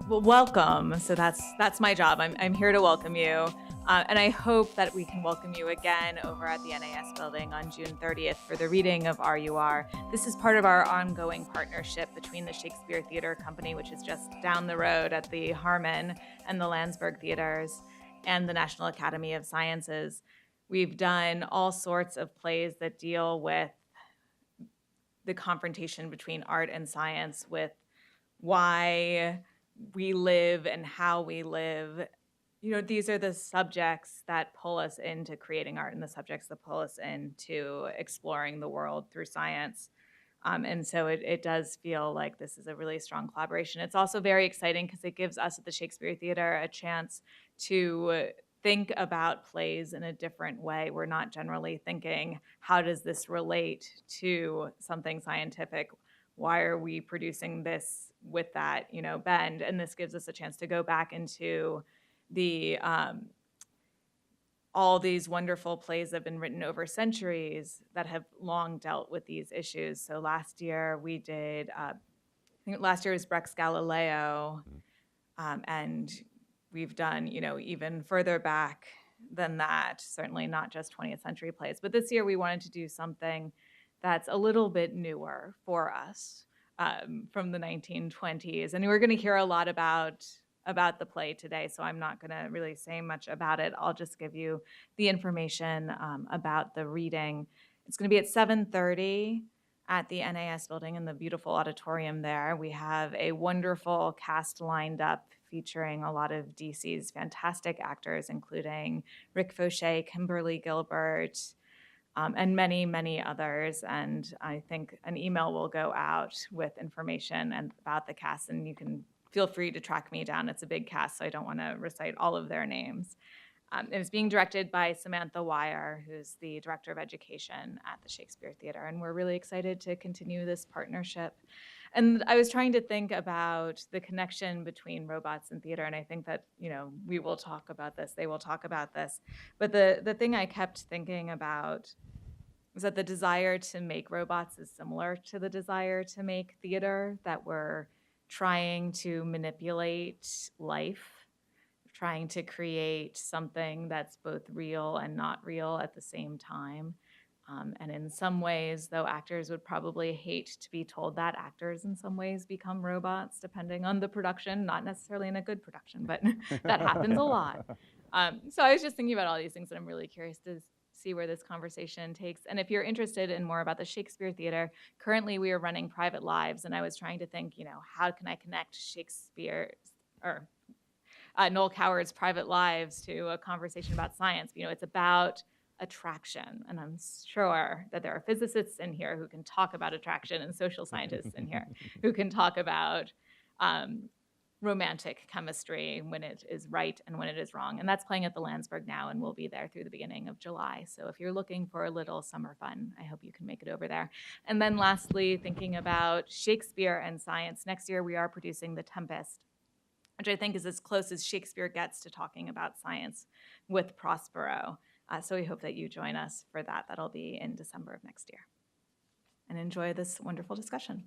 Well, welcome. So that's my job. I'm here to welcome you. And I hope that we can welcome you again over at the NAS building on June 30th for the reading of R.U.R. This is part of our ongoing partnership between the Shakespeare Theatre Company, which is just down the road at the Harmon and the Landsberg Theaters, and the National Academy of Sciences. We've done all sorts of plays that deal with the confrontation between art and science, with why we live and how we live. You know, these are the subjects that pull us into creating art and the subjects that pull us into exploring the world through science. And so it does feel like this is a really strong collaboration. It's also very exciting because it gives us at the Shakespeare Theatre a chance to think about plays in a different way. We're not generally thinking, how does this relate to something scientific? Why are we producing this with that, bend? And this gives us a chance to go back into the all these wonderful plays that have been written over centuries that have long dealt with these issues. So last year we did, I think last year was Brecht's Galileo, and we've done, even further back than that, certainly not just 20th century plays. But this year we wanted to do something that's a little bit newer for us, from the 1920s. And we're going to hear a lot about the play today, so I'm not going to really say much about it. I'll just give you the information about the reading. It's going to be at 7:30 at the NAS building in the beautiful auditorium there. We have a wonderful cast lined up featuring a lot of DC's fantastic actors, including Rick Fauché, Kimberly Gilbert, and many, many others. And I think an email will go out with information about the cast, and you can feel free to track me down. It's a big cast, so I don't want to recite all of their names. It's being directed by Samantha Weyer, who's the Director of Education at the Shakespeare Theatre, and we're really excited to continue this partnership. And I was trying to think about the connection between robots and theater, and I think that, we will talk about this, they will talk about this. But the thing I kept thinking about was that the desire to make robots is similar to the desire to make theater, that we're trying to manipulate life, trying to create something that's both real and not real at the same time. And in some ways, though actors would probably hate to be told that, actors in some ways become robots, depending on the production, not necessarily in a good production, but that happens a lot. So I was just thinking about all these things, and I'm really curious to see where this conversation takes. And if you're interested in more about the Shakespeare Theatre, currently we are running private lives, and I was trying to think, how can I connect Shakespeare or Noel Coward's private lives to a conversation about science? It's about attraction, and I'm sure that there are physicists in here who can talk about attraction, and social scientists in here who can talk about romantic chemistry, when it is right and when it is wrong. And that's playing at the Landsberg now, and we'll be there through the beginning of July. So if you're looking for a little summer fun, I hope you can make it over there. And then lastly, thinking about Shakespeare and science, next year we are producing The Tempest, which I think is as close as Shakespeare gets to talking about science with Prospero. So we hope that you join us for that. That'll be in December of next year. And enjoy this wonderful discussion.